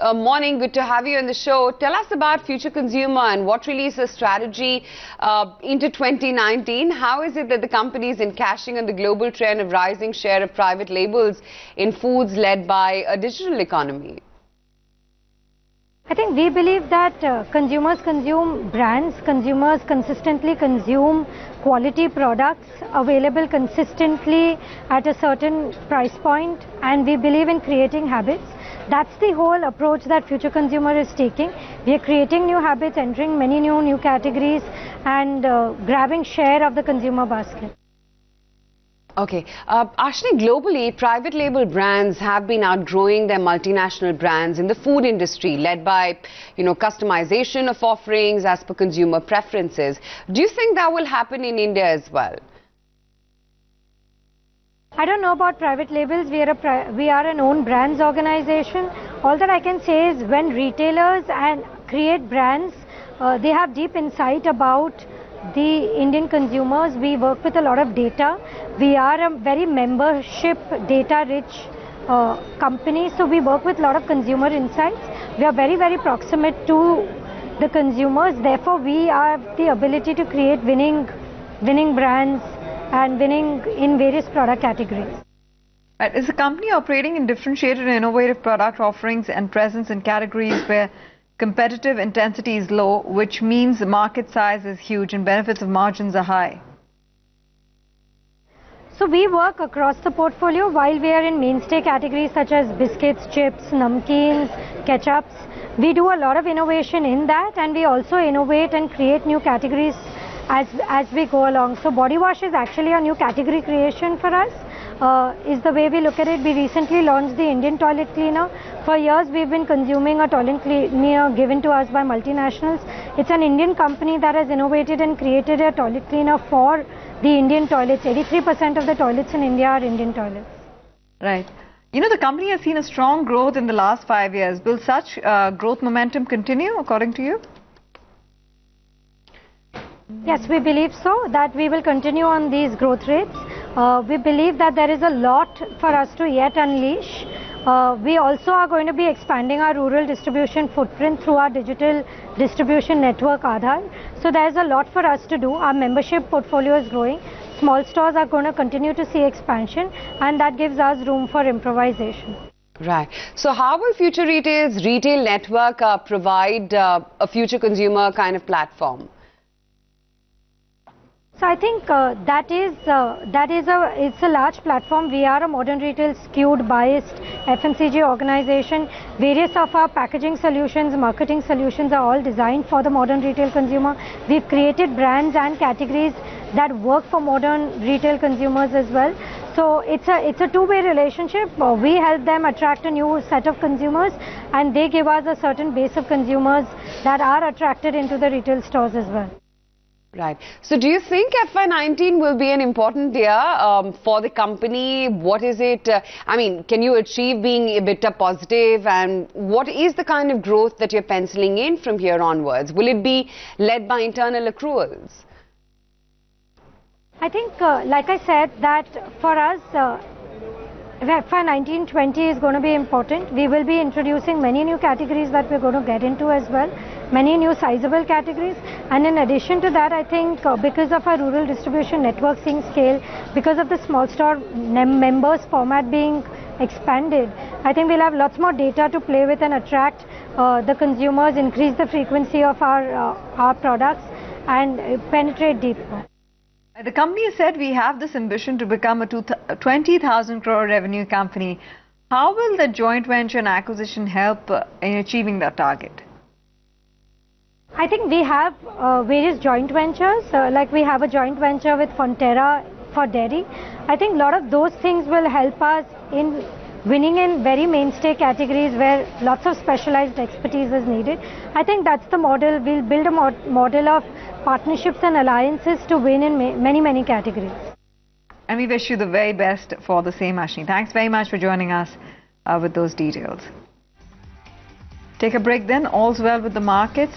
Morning, good to have you on the show. Tell us about Future Consumer and what really is the strategy into 2019. How is it that the company is cashing on the global trend of rising share of private labels in foods led by a digital economy? I think we believe that consumers consume brands, consumers consistently consume quality products available consistently at a certain price point, and we believe in creating habits. That's the whole approach that Future Consumer is taking. We are creating new habits, entering many new categories and grabbing share of the consumer basket. Okay. Ashni, globally, private label brands have been outgrowing their multinational brands in the food industry, led by, customization of offerings as per consumer preferences. Do you think that will happen in India as well? I don't know about private labels. We are an own brands organization. All that I can say is when retailers create brands, they have deep insight about the Indian consumers. We work with a lot of data. We are a very membership data rich company, so we work with a lot of consumer insights. We are very proximate to the consumers. Therefore, we have the ability to create winning brands and winning in various product categories. Right. Is the company operating in differentiated and innovative product offerings and presence in categories where competitive intensity is low, which means the market size is huge and benefits of margins are high? So we work across the portfolio. While we are in mainstay categories such as biscuits, chips, namkeens, ketchups, we do a lot of innovation in that, and we also innovate and create new categories as we go along. So body wash is actually a new category creation for us, is the way we look at it. We recently launched the Indian toilet cleaner. For years we've been consuming a toilet cleaner given to us by multinationals. It's an Indian company that has innovated and created a toilet cleaner for the Indian toilets. 83% of the toilets in India are Indian toilets. Right. The company has seen a strong growth in the last 5 years. Will such growth momentum continue according to you? Yes, we believe so, that we will continue on these growth rates. We believe that there is a lot for us to yet unleash. We also are going to be expanding our rural distribution footprint through our digital distribution network, Aadhaar. So there is a lot for us to do. Our membership portfolio is growing. Small stores are going to continue to see expansion, and that gives us room for improvisation. Right. So how will Future Retail's retail network provide a Future Consumer kind of platform? So I think it's a large platform. We are a modern retail skewed biased FMCG organization. Various of our packaging solutions, marketing solutions are all designed for the modern retail consumer. We've created brands and categories that work for modern retail consumers as well. So it's a two-way relationship. We help them attract a new set of consumers, and they give us a certain base of consumers that are attracted into the retail stores as well. Right. So do you think FY19 will be an important year for the company? What is it? Can you achieve being EBITDA positive? And what is the kind of growth that you're penciling in from here onwards? Will it be led by internal accruals? I think, like I said, that for us, FY19-20 is going to be important. We will be introducing many new categories that we're going to get into as well. Many new sizable categories, and in addition to that, I think because of our rural distribution network seeing scale, because of the small store members format being expanded, I think we'll have lots more data to play with and attract the consumers, increase the frequency of our products, and penetrate deeper. The company has said we have this ambition to become a 20,000 crore revenue company. How will the joint venture and acquisition help in achieving that target? I think we have various joint ventures, like we have a joint venture with Fonterra for dairy. I think a lot of those things will help us in winning in very mainstay categories where lots of specialized expertise is needed. I think that's the model. We'll build a model of partnerships and alliances to win in many categories. And we wish you the very best for the same, Ashni. Thanks very much for joining us with those details. Take a break then. All's well with the markets.